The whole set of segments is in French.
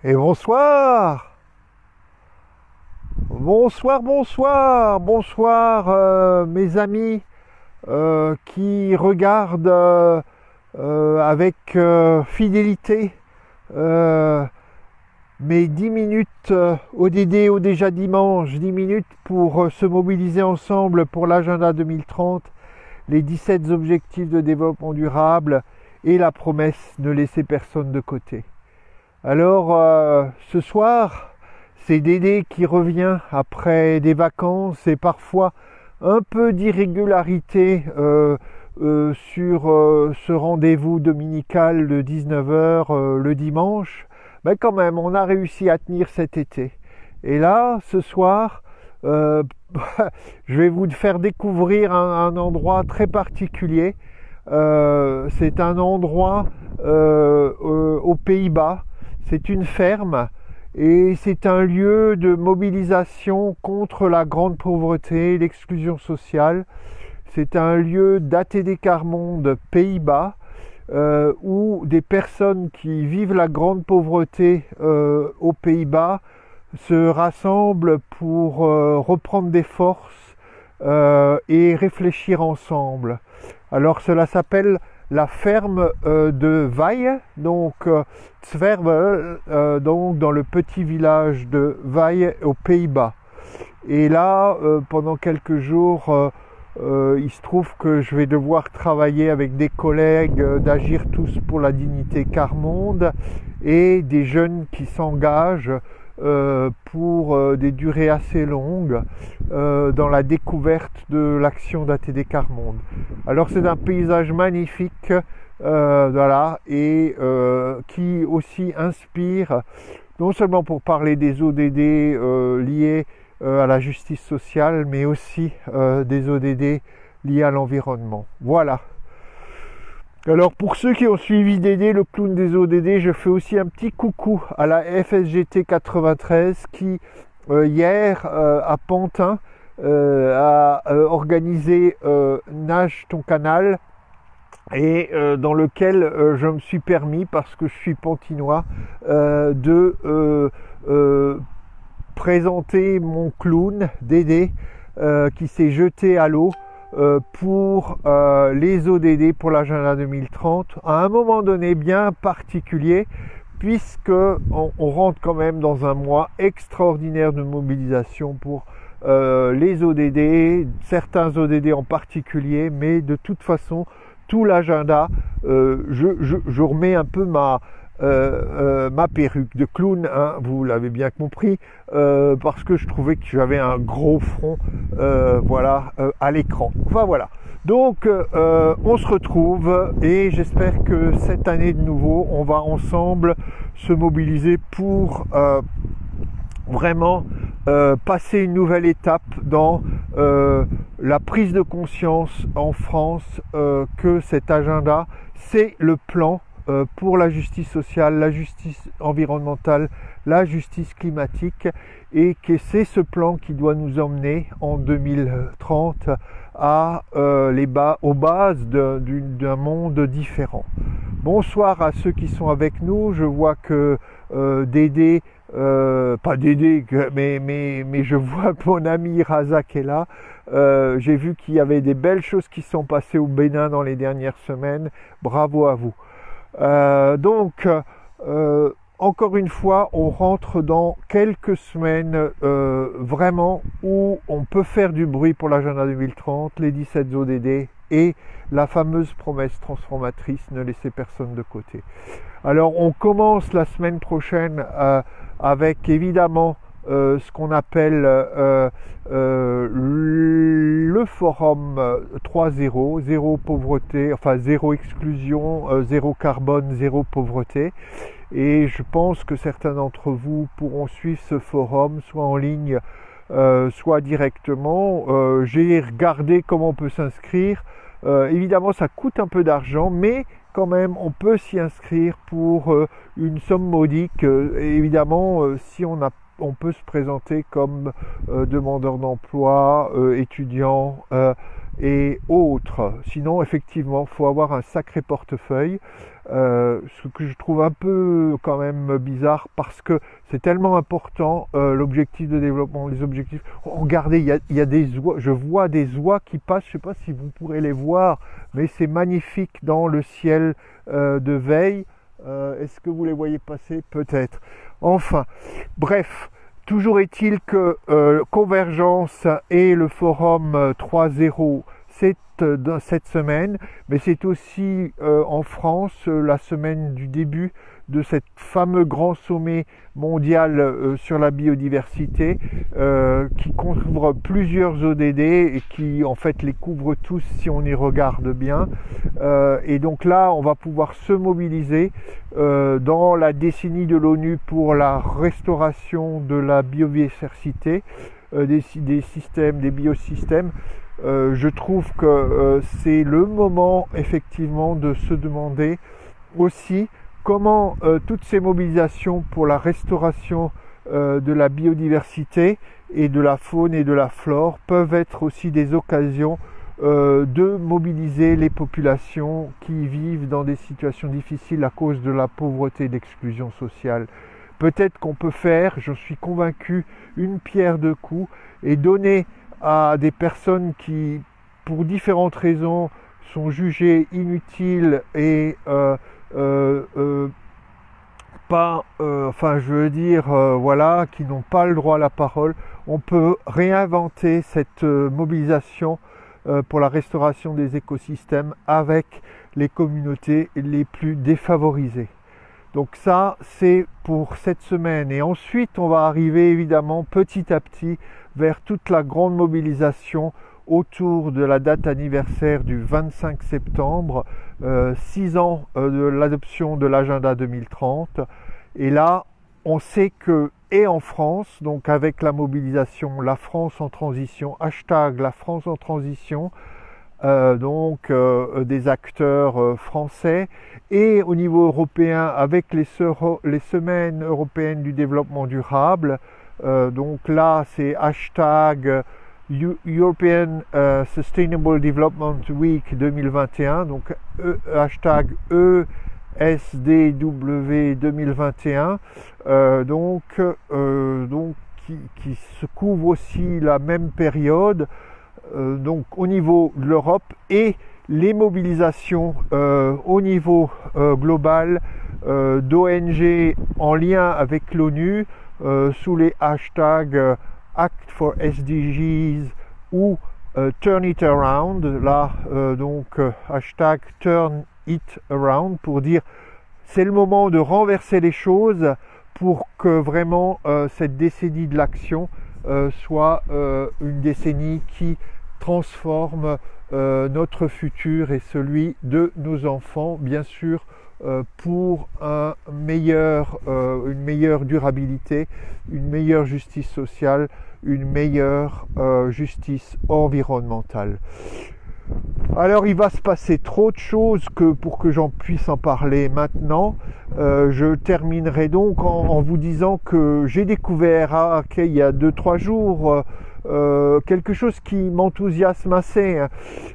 Et bonsoir. Bonsoir mes amis qui regardent avec fidélité mes 10 minutes ODD au déjà dimanche, 10 minutes pour se mobiliser ensemble pour l'agenda 2030, les 17 objectifs de développement durable et la promesse de ne laisser personne de côté. Alors ce soir, c'est Dédé qui revient après des vacances et parfois un peu d'irrégularité sur ce rendez-vous dominical de 19h le dimanche. Mais quand même, on a réussi à tenir cet été. Et là, ce soir, je vais vous faire découvrir un endroit très particulier. C'est un endroit aux Pays-Bas. C'est une ferme et c'est un lieu de mobilisation contre la grande pauvreté et l'exclusion sociale. C'est un lieu d'ATD Quart Monde Pays-Bas où des personnes qui vivent la grande pauvreté aux Pays-Bas se rassemblent pour reprendre des forces et réfléchir ensemble. Alors cela s'appelle la ferme de Vaille, donc Zwerve, donc dans le petit village de Vaille aux Pays-Bas. Et là, pendant quelques jours, il se trouve que je vais devoir travailler avec des collègues d'Agir tous pour la dignité Quart Monde et des jeunes qui s'engagent pour des durées assez longues dans la découverte de l'action d'ATD Quart Monde. Alors c'est un paysage magnifique, voilà, et qui aussi inspire, non seulement pour parler des ODD liés à la justice sociale, mais aussi des ODD liés à l'environnement. Voilà. Alors pour ceux qui ont suivi Dédé, le clown des ODD, je fais aussi un petit coucou à la FSGT 93 qui hier à Pantin a organisé Nage ton canal et dans lequel je me suis permis, parce que je suis pantinois, de présenter mon clown Dédé qui s'est jeté à l'eau pour les ODD pour l'agenda 2030 à un moment donné bien particulier, puisque on rentre quand même dans un mois extraordinaire de mobilisation pour les ODD, certains ODD en particulier, mais de toute façon tout l'agenda, je remets un peu ma perruque de clown, hein, vous l'avez bien compris, parce que je trouvais que j'avais un gros front voilà, à l'écran. Enfin voilà. Donc on se retrouve et j'espère que cette année de nouveau, on va ensemble se mobiliser pour vraiment passer une nouvelle étape dans la prise de conscience en France que cet agenda, c'est le plan pour la justice sociale, la justice environnementale, la justice climatique, et que c'est ce plan qui doit nous emmener en 2030 aux bases d'un monde différent. Bonsoir à ceux qui sont avec nous. Je vois que Dédé, pas Dédé, mais je vois mon ami Razak est là. J'ai vu qu'il y avait des belles choses qui sont passées au Bénin dans les dernières semaines. Bravo à vous. Donc, encore une fois, on rentre dans quelques semaines vraiment où on peut faire du bruit pour l'agenda 2030, les 17 ODD et la fameuse promesse transformatrice, ne laisser personne de côté. Alors, on commence la semaine prochaine avec évidemment ce qu'on appelle le forum 3.0, zéro pauvreté, enfin zéro exclusion, zéro carbone, zéro pauvreté. Et je pense que certains d'entre vous pourront suivre ce forum, soit en ligne, soit directement. J'ai regardé comment on peut s'inscrire. Évidemment, ça coûte un peu d'argent, mais quand même, on peut s'y inscrire pour une somme modique. Évidemment, si on peut se présenter comme demandeur d'emploi, étudiant et autres. Sinon, effectivement, il faut avoir un sacré portefeuille. ce que je trouve un peu quand même bizarre parce que c'est tellement important l'objectif de développement, les objectifs. Regardez, il y a des oies, je vois des oies qui passent, je ne sais pas si vous pourrez les voir, mais c'est magnifique dans le ciel de veille. Est-ce que vous les voyez passer? Peut-être. Enfin, bref, toujours est-il que Convergence et le forum 3.0, c'est cette semaine, mais c'est aussi en France la semaine du début de cet fameux grand sommet mondial sur la biodiversité qui couvre plusieurs ODD et qui en fait les couvre tous si on y regarde bien. Et donc là, on va pouvoir se mobiliser dans la décennie de l'ONU pour la restauration de la biodiversité, des systèmes, des biosystèmes. Je trouve que c'est le moment effectivement de se demander aussi comment toutes ces mobilisations pour la restauration de la biodiversité et de la faune et de la flore peuvent être aussi des occasions de mobiliser les populations qui vivent dans des situations difficiles à cause de la pauvreté et de l'exclusion sociale. Peut-être qu'on peut faire, je suis convaincu, une pierre deux coups et donner à des personnes qui, pour différentes raisons, sont jugées inutiles et voilà, qui n'ont pas le droit à la parole. On peut réinventer cette mobilisation pour la restauration des écosystèmes avec les communautés les plus défavorisées. Donc ça, c'est pour cette semaine. Et ensuite, on va arriver évidemment petit à petit vers toute la grande mobilisation autour de la date anniversaire du 25 septembre, 6 ans de l'adoption de l'agenda 2030. Et là, on sait que, et en France, donc avec la mobilisation La France en transition, hashtag La France en transition, des acteurs français, et au niveau européen avec les semaines européennes du développement durable. Donc là, c'est hashtag European Sustainable Development Week 2021, donc hashtag ESDW 2021, qui se couvre aussi la même période. Donc au niveau de l'Europe et les mobilisations au niveau global d'ONG en lien avec l'ONU sous les hashtags Act for SDGs ou Turn It Around, là hashtag Turn It Around pour dire c'est le moment de renverser les choses pour que vraiment cette décennie de l'action soit une décennie qui transforme notre futur et celui de nos enfants, bien sûr, pour une meilleure durabilité, une meilleure justice sociale, une meilleure justice environnementale. Alors il va se passer trop de choses pour que j'en puisse en parler maintenant. Je terminerai donc en vous disant que j'ai découvert il y a 2-3 jours quelque chose qui m'enthousiasme assez.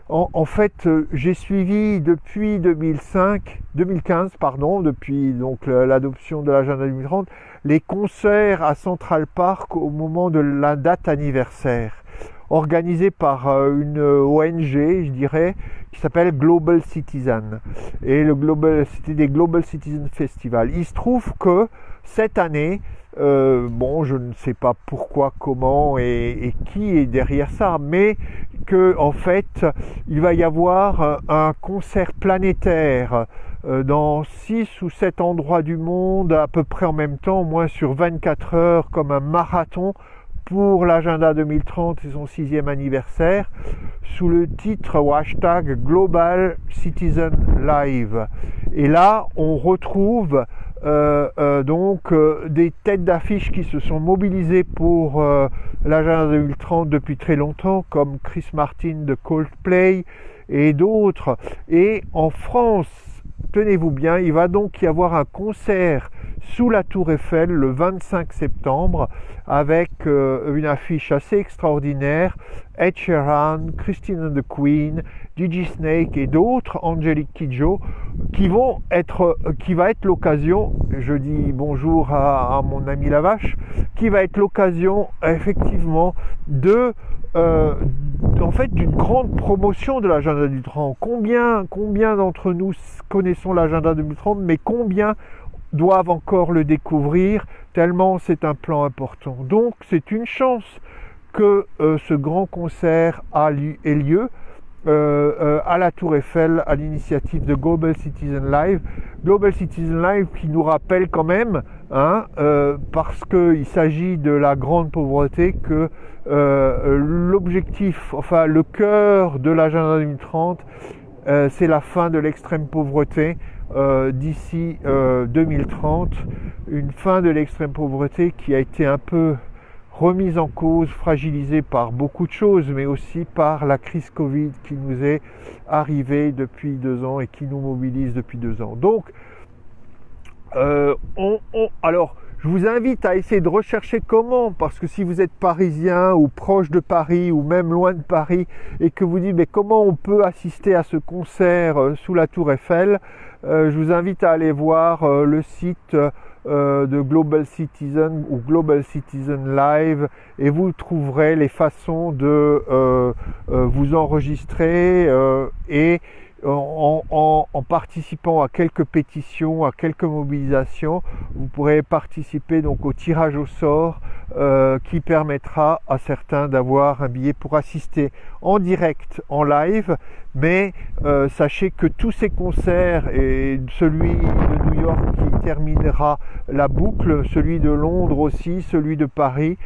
En fait, j'ai suivi depuis 2015, depuis donc l'adoption de l'agenda 2030, les concerts à Central Park au moment de la date anniversaire, organisés par une ONG, je dirais, qui s'appelle Global Citizen. Et c'était des Global Citizen Festival. Il se trouve que cette année, je ne sais pas pourquoi, comment et qui est derrière ça, mais que en fait, il va y avoir un concert planétaire dans 6 ou 7 endroits du monde à peu près en même temps, au moins sur 24 heures, comme un marathon pour l'agenda 2030 et son 6e anniversaire, sous le titre ou hashtag Global Citizen Live. Et là, on retrouve des têtes d'affiche qui se sont mobilisées pour l'agenda 2030 depuis très longtemps, comme Chris Martin de Coldplay et d'autres. Et en France, tenez-vous bien, il va donc y avoir un concert sous la Tour Eiffel le 25 septembre avec une affiche assez extraordinaire. Ed Sheeran, Christine and the Queen, DJ Snake et d'autres, Angelique Kidjo, qui va être l'occasion, je dis bonjour à mon ami Lavache, qui va être l'occasion effectivement en fait d'une grande promotion de l'agenda 2030. Combien d'entre nous connaissons l'agenda 2030, mais combien doivent encore le découvrir, tellement c'est un plan important. Donc c'est une chance que ce grand concert ait lieu à la Tour Eiffel à l'initiative de Global Citizen Live. Global Citizen Live qui nous rappelle quand même, parce qu'il s'agit de la grande pauvreté, que l'objectif, enfin le cœur de l'agenda 2030, c'est la fin de l'extrême pauvreté d'ici 2030. Une fin de l'extrême pauvreté qui a été un peu remise en cause, fragilisée par beaucoup de choses, mais aussi par la crise Covid qui nous est arrivée depuis 2 ans et qui nous mobilise depuis 2 ans. Donc, alors, je vous invite à essayer de rechercher comment, parce que si vous êtes parisien ou proche de Paris ou même loin de Paris et que vous dites mais comment on peut assister à ce concert sous la Tour Eiffel, je vous invite à aller voir le site de Global Citizen ou Global Citizen Live et vous trouverez les façons de vous enregistrer et en participant à quelques pétitions, à quelques mobilisations, vous pourrez participer donc au tirage au sort qui permettra à certains d'avoir un billet pour assister en direct, en live, mais sachez que tous ces concerts et celui de New York qui terminera la boucle, celui de Londres aussi, celui de Paris,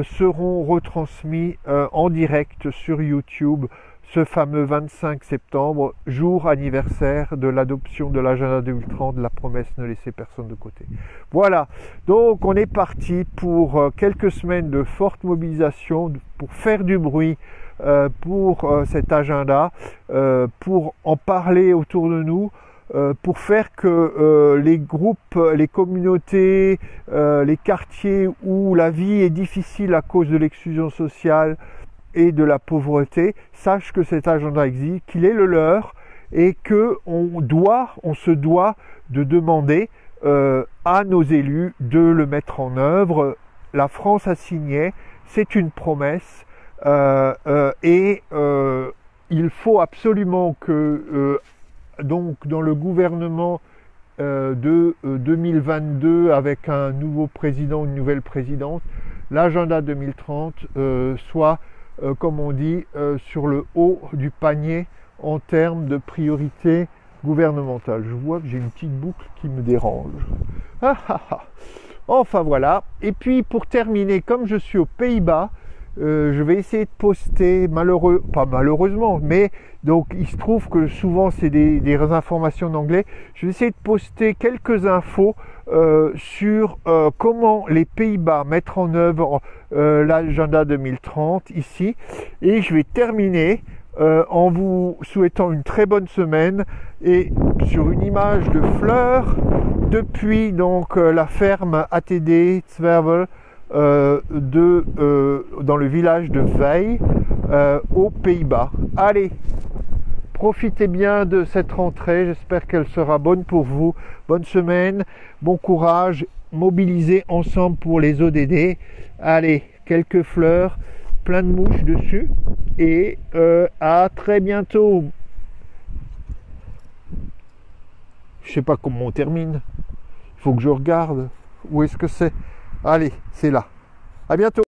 seront retransmis en direct sur YouTube ce fameux 25 septembre, jour anniversaire de l'adoption de l'agenda 2030, la promesse ne laisser personne de côté. Voilà, donc on est parti pour quelques semaines de forte mobilisation, pour faire du bruit pour cet agenda, pour en parler autour de nous, pour faire que les groupes, les communautés, les quartiers où la vie est difficile à cause de l'exclusion sociale et de la pauvreté, sachent que cet agenda existe, qu'il est le leur et que on se doit de demander à nos élus de le mettre en œuvre. La France a signé, c'est une promesse et il faut absolument que donc dans le gouvernement de 2022 avec un nouveau président, une nouvelle présidente, l'agenda 2030 soit comme on dit, sur le haut du panier en termes de priorité gouvernementale. Je vois que j'ai une petite boucle qui me dérange. Enfin voilà. Et puis pour terminer, comme je suis aux Pays-Bas, je vais essayer de poster, pas malheureusement, mais donc il se trouve que souvent c'est des informations en anglais. Je vais essayer de poster quelques infos sur comment les Pays-Bas mettre en œuvre l'agenda 2030 ici. Et je vais terminer en vous souhaitant une très bonne semaine et sur une image de fleurs depuis donc la ferme ATD Zwervel dans le village de Veil aux Pays-Bas. Allez, profitez bien de cette rentrée, j'espère qu'elle sera bonne pour vous. Bonne semaine, bon courage, mobilisez ensemble pour les ODD. Allez, quelques fleurs, plein de mouches dessus et à très bientôt. Je sais pas comment on termine, il faut que je regarde où est-ce que c'est. Allez, c'est là. À bientôt.